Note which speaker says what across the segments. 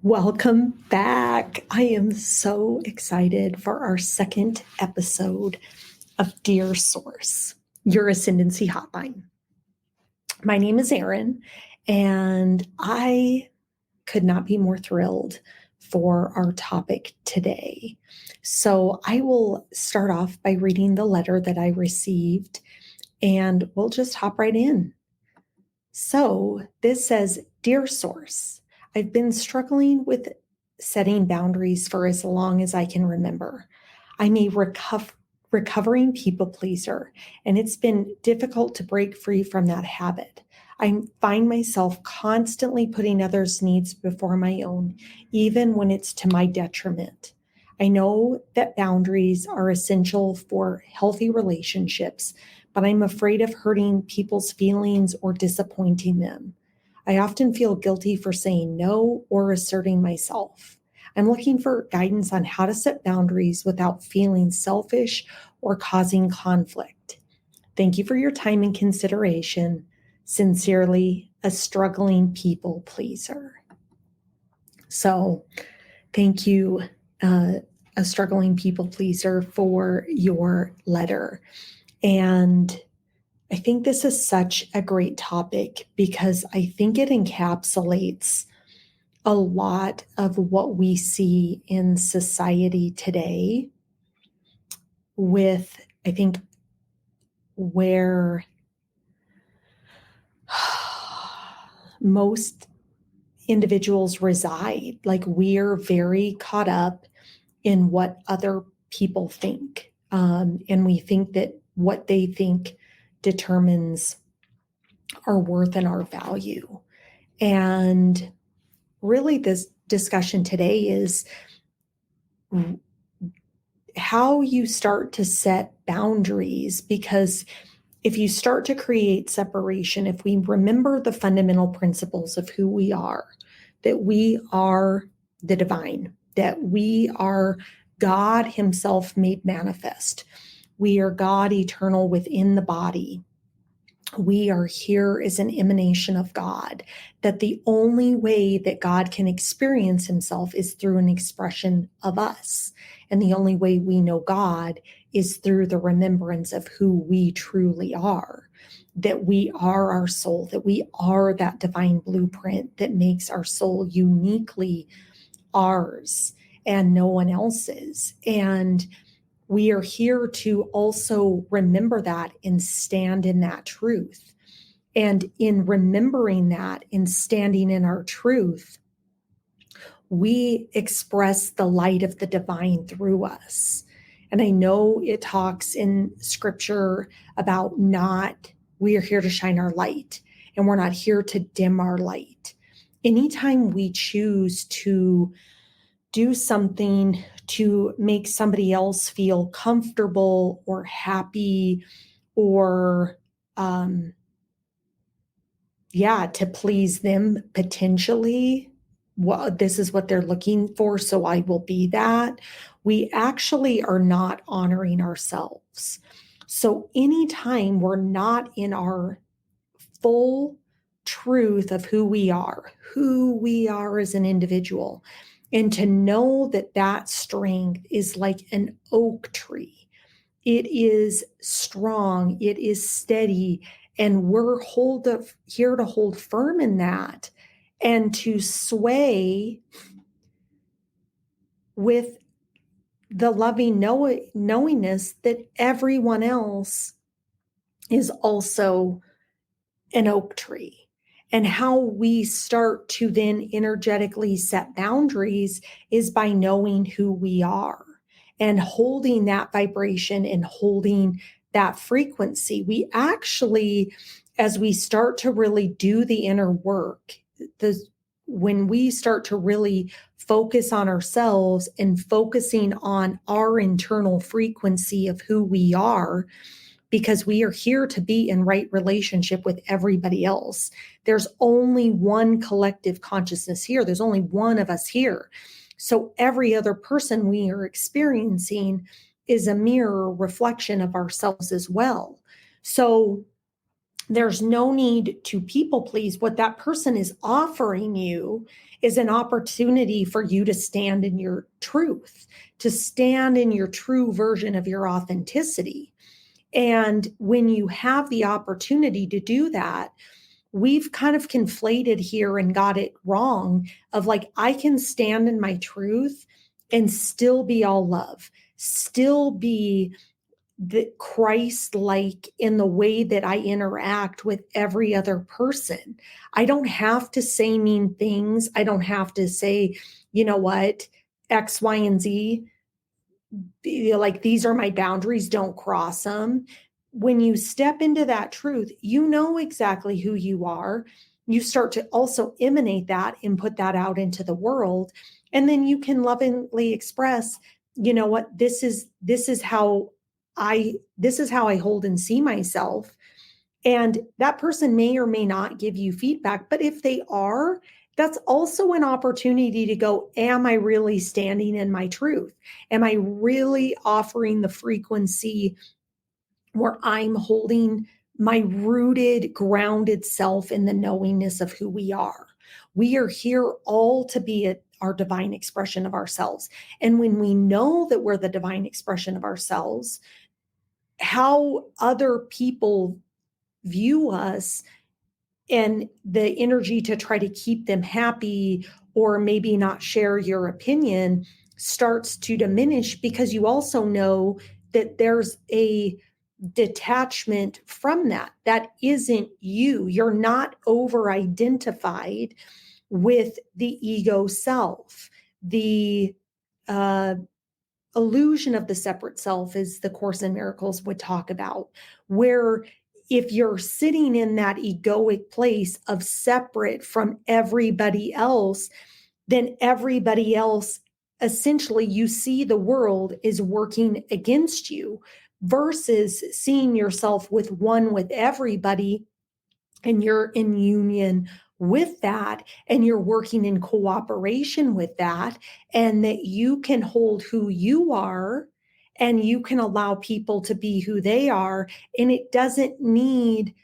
Speaker 1: Welcome back. I am so excited for our second episode of Dear Source, your Ascendancy Hotline. My name is Erin, and I could not be more thrilled for our topic today. So I will start off by reading the letter that I received, and we'll just hop right in. So this says, Dear Source, I've been struggling with setting boundaries for as long as I can remember. I'm a recovering people pleaser, and it's been difficult to break free from that habit. I find myself constantly putting others' needs before my own, even when it's to my detriment. I know that boundaries are essential for healthy relationships, but I'm afraid of hurting people's feelings or disappointing them. I often feel guilty for saying no or asserting myself. I'm looking for guidance on how to set boundaries without feeling selfish or causing conflict. Thank you for your time and consideration. Sincerely, a struggling people pleaser. So, thank you, a struggling people pleaser, for your letter. And I think this is such a great topic because I think it encapsulates a lot of what we see in society today, with, I think, where most individuals reside. Like, we're very caught up in what other people think. And we think that what they think determines our worth and our value. And really, this discussion today is how you start to set boundaries, because if you start to create separation, if we remember the fundamental principles of who we are, that we are the divine, that we are God Himself made manifest, we are God eternal within the body, we are here as an emanation of God, that the only way that God can experience Himself is through an expression of us. And the only way we know God is through the remembrance of who we truly are, that we are our soul, that we are that divine blueprint that makes our soul uniquely ours and no one else's. And we are here to also remember that and stand in that truth. And in remembering that and standing in our truth, we express the light of the divine through us. And I know it talks in scripture about we are here to shine our light, and we're not here to dim our light. Anytime we choose to do something to make somebody else feel comfortable or happy, or to please them potentially, this is what they're looking for, so I will be that, we actually are not honoring ourselves. So anytime we're not in our full truth of who we are as an individual, and to know that that strength is like an oak tree. It is strong, it is steady, and we're here to hold firm in that and to sway with the loving knowingness that everyone else is also an oak tree. And how we start to then energetically set boundaries is by knowing who we are and holding that vibration and holding that frequency. We actually, as we start to really do the inner work, when we start to really focus on ourselves and focusing on our internal frequency of who we are, because we are here to be in right relationship with everybody else. There's only one collective consciousness here. There's only one of us here. So every other person we are experiencing is a mirror reflection of ourselves as well. So There's no need to people please. What that person is offering you is an opportunity for you to stand in your truth, to stand in your true version of your authenticity. And when you have the opportunity to do that, we've kind of conflated here and got it wrong of like, I can stand in my truth and still be all love, still be the Christ-like in the way that I interact with every other person. I don't have to say mean things. I don't have to say, you know what, X, Y, and Z. Like, these are my boundaries, don't cross them. When you step into that truth, you know exactly who you are. You start to also emanate that and put that out into the world. And then you can lovingly express, you know what, this is how I hold and see myself. And that person may or may not give you feedback, but if they are, that's also an opportunity to go, am I really standing in my truth? Am I really offering the frequency where I'm holding my rooted, grounded self in the knowingness of who we are? We are here all to be our divine expression of ourselves. And when we know that we're the divine expression of ourselves, how other people view us and the energy to try to keep them happy or maybe not share your opinion starts to diminish, because you also know that there's a detachment from that. That isn't you. You're not over identified with the ego self. The illusion of the separate self, is the Course in Miracles would talk about, where if you're sitting in that egoic place of separate from everybody else, then everybody else, essentially, you see the world is working against you, versus seeing yourself with one with everybody, and you're in union with that, and you're working in cooperation with that, and that you can hold who you are and you can allow people to be who they are, and it doesn't need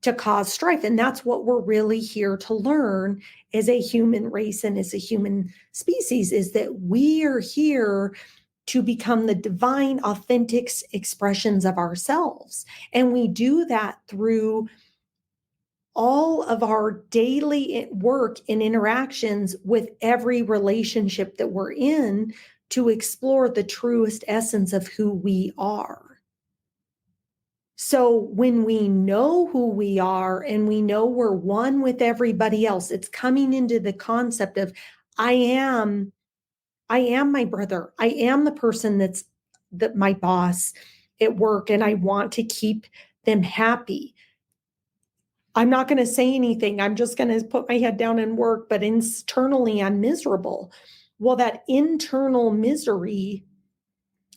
Speaker 1: to cause strife. And that's what we're really here to learn as a human race and as a human species, is that we are here to become the divine, authentic expressions of ourselves. And we do that through all of our daily work and interactions with every relationship that we're in, to explore the truest essence of who we are. So when we know who we are and we know we're one with everybody else, it's coming into the concept of I am my brother. I am the person that's my boss at work, and I want to keep them happy. I'm not going to say anything. I'm just going to put my head down and work, but internally I'm miserable. Well, that internal misery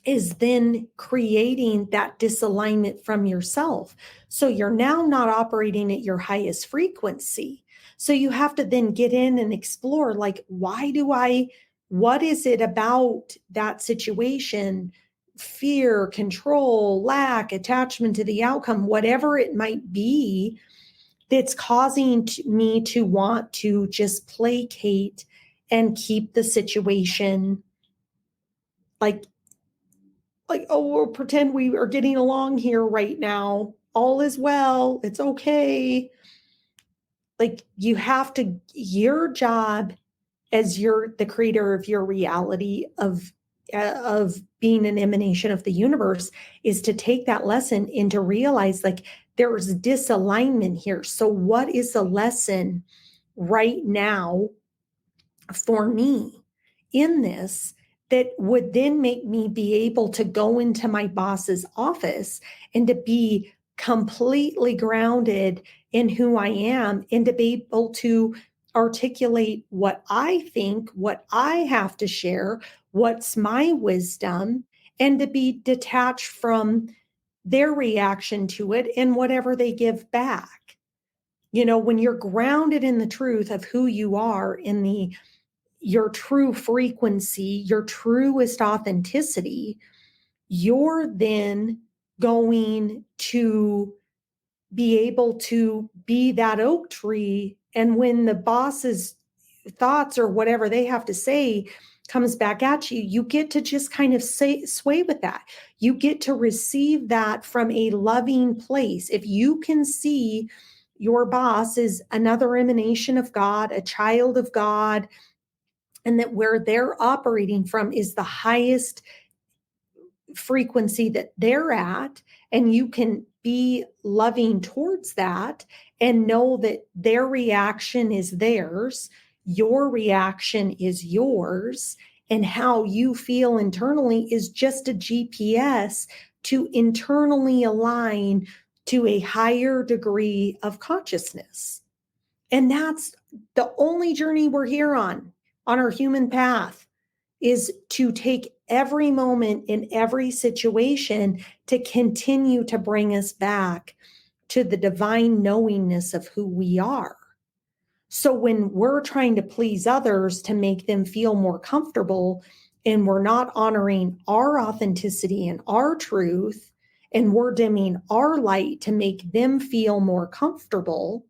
Speaker 1: is then creating that disalignment from yourself. So you're now not operating at your highest frequency. So you have to then get in and explore, like, what is it about that situation? Fear, control, lack, attachment to the outcome, whatever it might be, that's causing me to want to just placate and keep the situation like, oh, we'll pretend we are getting along here right now. All is well. It's okay. Like, your job as you're the creator of your reality, of being an emanation of the universe, is to take that lesson and to realize, like, there's disalignment here. So what is the lesson right now for me in this that would then make me be able to go into my boss's office and to be completely grounded in who I am, and to be able to articulate what I think, what I have to share, what's my wisdom, and to be detached from their reaction to it and whatever they give back. When you're grounded in the truth of who you are, in your true frequency, your truest authenticity, you're then going to be able to be that oak tree. And when the boss's thoughts or whatever they have to say comes back at you, you get to just kind of sway with that. You get to receive that from a loving place. If you can see your boss is another emanation of God, a child of God, and that where they're operating from is the highest frequency that they're at, and you can be loving towards that and know that their reaction is theirs, your reaction is yours, and how you feel internally is just a GPS to internally align to a higher degree of consciousness. And that's the only journey we're here on our human path, is to take every moment in every situation to continue to bring us back to the divine knowingness of who we are. So when we're trying to please others to make them feel more comfortable, and we're not honoring our authenticity and our truth, and we're dimming our light to make them feel more comfortable,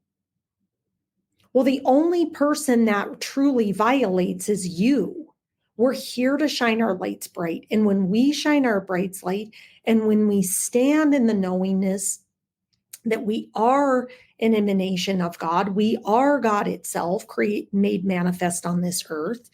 Speaker 1: well, the only person that truly violates is you. We're here to shine our lights bright. And when we shine our bright light, and when we stand in the knowingness that we are an emanation of God, we are God itself, made manifest on this earth.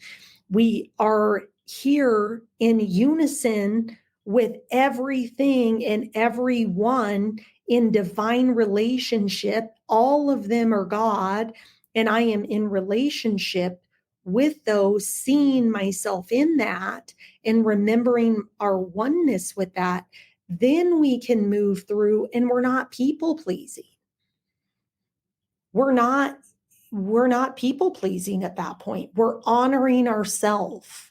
Speaker 1: We are here in unison with everything and everyone in divine relationship. All of them are God, and I am in relationship with those, seeing myself in that and remembering our oneness with that. Then we can move through, and we're not people pleasing. We're not people pleasing at that point. We're honoring ourselves.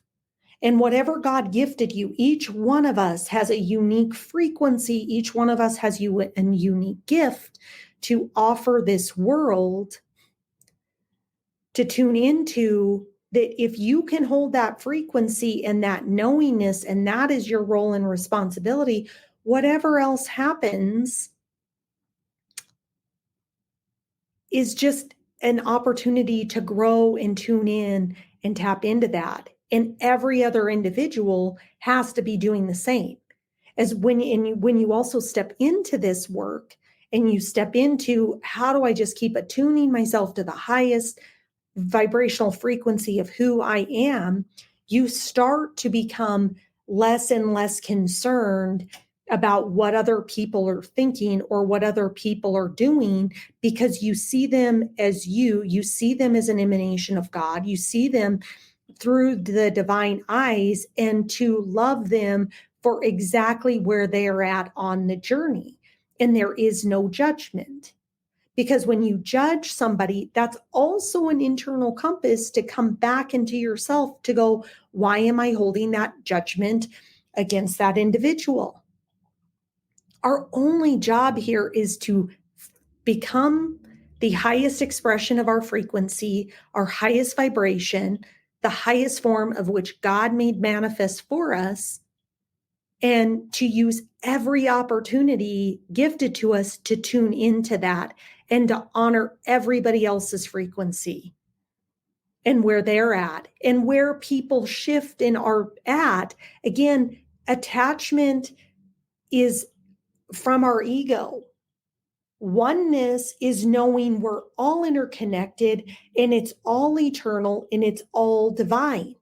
Speaker 1: And whatever God gifted you, each one of us has a unique frequency. Each one of us has a unique gift to offer this world to tune into. That if you can hold that frequency and that knowingness, and that is your role and responsibility, whatever else happens is just an opportunity to grow and tune in and tap into that. And every other individual has to be doing the same. As when you also step into this work, and you step into, how do I just keep attuning myself to the highest vibrational frequency of who I am, you start to become less and less concerned about what other people are thinking or what other people are doing, because you see them as you see them as an emanation of God, you see them through the divine eyes, and to love them for exactly where they are at on the journey. And there is no judgment. Because when you judge somebody, that's also an internal compass to come back into yourself to go, why am I holding that judgment against that individual? Our only job here is to become the highest expression of our frequency, our highest vibration, the highest form of which God made manifest for us, and to use every opportunity gifted to us to tune into that and to honor everybody else's frequency and where they're at and where people shift and are at. Again, attachment is from our ego. Oneness is knowing we're all interconnected, and it's all eternal, and it's all divine.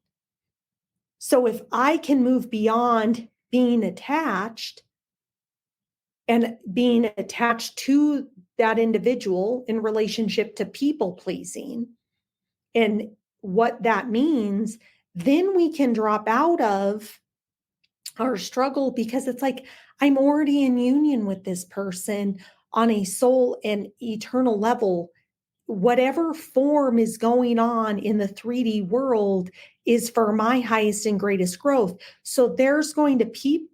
Speaker 1: So if I can move beyond being attached and being attached to that individual in relationship to people pleasing and what that means, then we can drop out of our struggle, because it's like, I'm already in union with this person on a soul and eternal level. Whatever form is going on in the 3D world is for my highest and greatest growth. So there's going to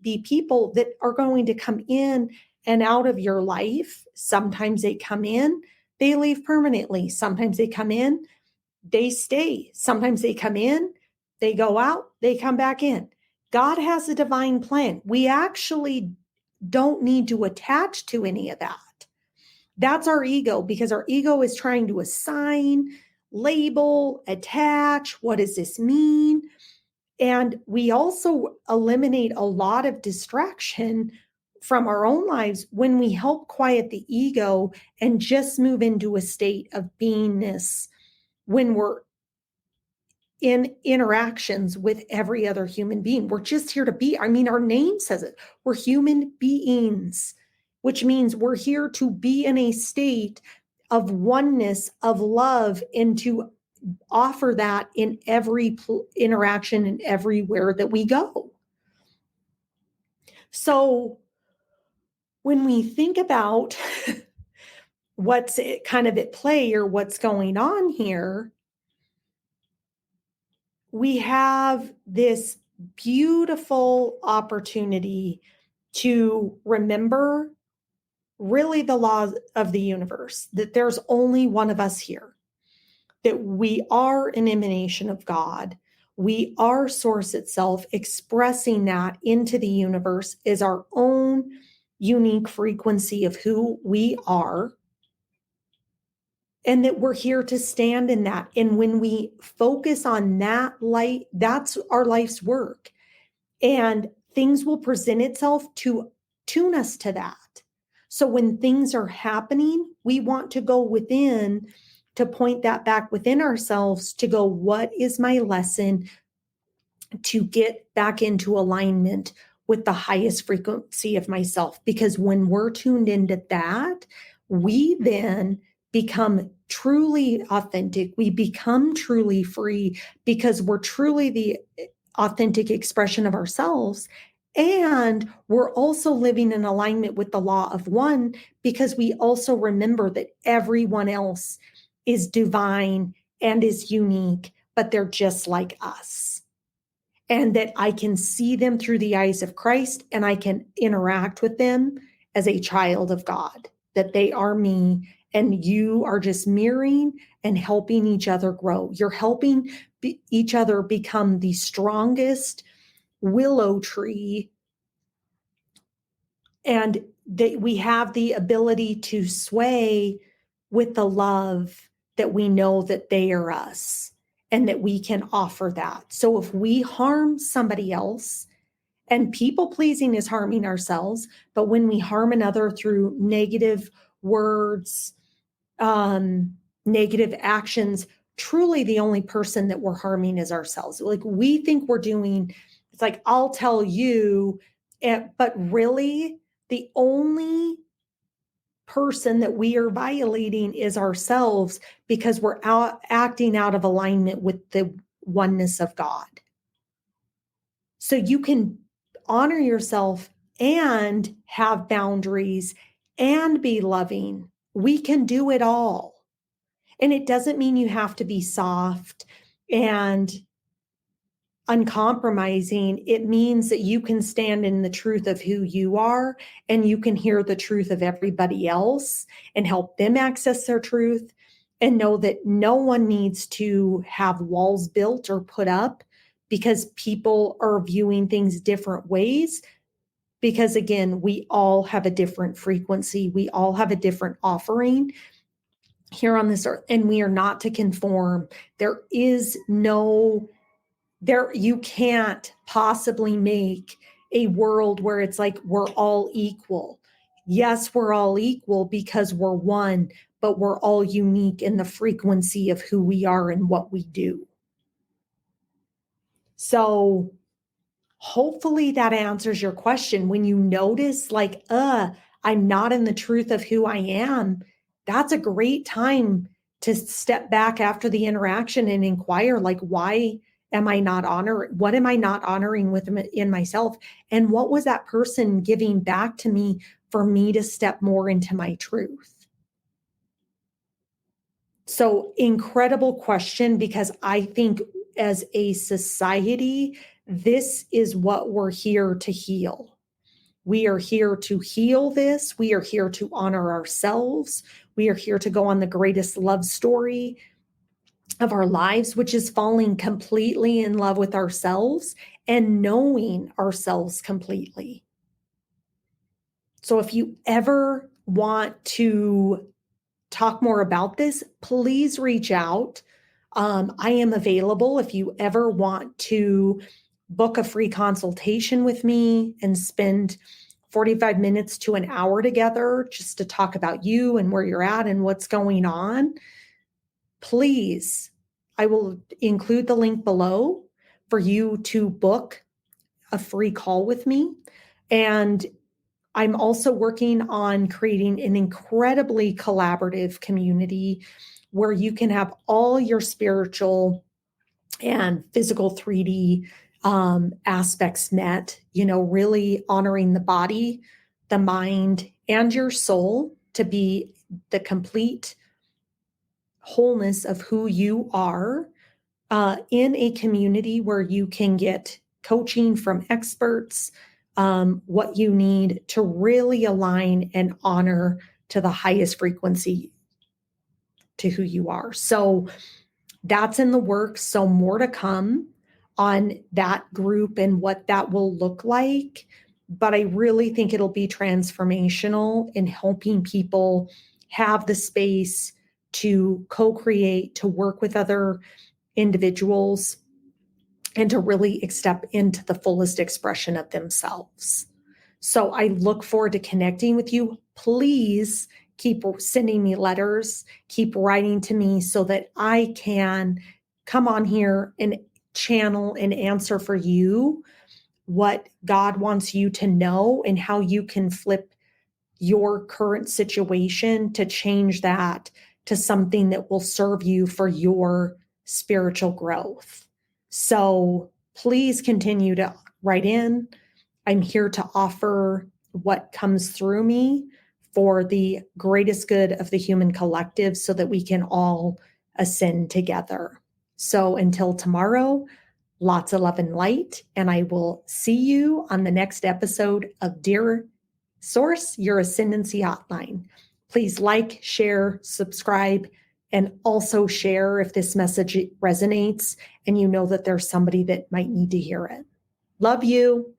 Speaker 1: be people that are going to come in and out of your life. Sometimes they come in, they leave permanently. Sometimes they come in, they stay. Sometimes they come in, they go out, they come back in. God has a divine plan. We actually don't need to attach to any of that. That's our ego, because our ego is trying to assign, label, attach. What does this mean? And we also eliminate a lot of distraction from our own lives when we help quiet the ego and just move into a state of beingness when we're in interactions with every other human being. We're just here to be. I mean, our name says it. We're human beings, which means we're here to be in a state of oneness, of love, and to offer that in every interaction and everywhere that we go. So when we think about what's kind of at play or what's going on here, we have this beautiful opportunity to remember really the laws of the universe, that there's only one of us here, that we are an emanation of God. We are source itself. Expressing that into the universe is our own unique frequency of who we are, and that we're here to stand in that. And when we focus on that light, that's our life's work. And things will present itself to tune us to that. So when things are happening, we want to go within to point that back within ourselves to go, what is my lesson to get back into alignment with the highest frequency of myself? Because when we're tuned into that, we then become truly authentic. We become truly free because we're truly the authentic expression of ourselves. And we're also living in alignment with the law of one, because we also remember that everyone else is divine and is unique, but they're just like us. And that I can see them through the eyes of Christ, and I can interact with them as a child of God, that they are me, and you are just mirroring and helping each other grow. You're helping each other become the strongest willow tree, and that we have the ability to sway with the love that we know that they are us, and that we can offer that. So if we harm somebody else, and people pleasing is harming ourselves, but when we harm another through negative words, negative actions, truly the only person that we're harming is ourselves. Like, we think we're doing, it's like, I'll tell you, but really the only person that we are violating is ourselves, because we're acting out of alignment with the oneness of God. So you can honor yourself and have boundaries and be loving. We can do it all. And it doesn't mean you have to be soft and uncompromising. It means that you can stand in the truth of who you are, and you can hear the truth of everybody else and help them access their truth, and know that no one needs to have walls built or put up because people are viewing things different ways. Because again, we all have a different frequency. We all have a different offering here on this earth, and we are not to conform. There is no, you can't possibly make a world where it's like we're all equal. Yes, we're all equal because we're one, but we're all unique in the frequency of who we are and what we do. So hopefully that answers your question. When you notice like, I'm not in the truth of who I am, that's a great time to step back after the interaction and inquire, like, why am I not honoring? What am I not honoring in myself? And what was that person giving back to me for me to step more into my truth? So incredible question, because I think as a society, this is what we're here to heal. We are here to heal this. We are here to honor ourselves. We are here to go on the greatest love story of our lives, which is falling completely in love with ourselves and knowing ourselves completely. So if you ever want to talk more about this, please reach out. I am available if you ever want to book a free consultation with me and spend 45 minutes to an hour together just to talk about you and where you're at and what's going on. Please, I will include the link below for you to book a free call with me. And I'm also working on creating an incredibly collaborative community where you can have all your spiritual and physical 3D aspects met, really honoring the body, the mind, and your soul to be the complete wholeness of who you are, in a community where you can get coaching from experts, what you need to really align and honor to the highest frequency to who you are. So that's in the works. So more to come on that group and what that will look like. But I really think it'll be transformational in helping people have the space to co-create, to work with other individuals, and to really step into the fullest expression of themselves. So I look forward to connecting with you. Please keep sending me letters, keep writing to me so that I can come on here and channel and answer for you what God wants you to know and how you can flip your current situation to change that to something that will serve you for your spiritual growth. So please continue to write in. I'm here to offer what comes through me for the greatest good of the human collective so that we can all ascend together. So until tomorrow, lots of love and light, and I will see you on the next episode of Dear Source, Your Ascendancy Hotline. Please like, share, subscribe, and also share if this message resonates and you know that there's somebody that might need to hear it. Love you.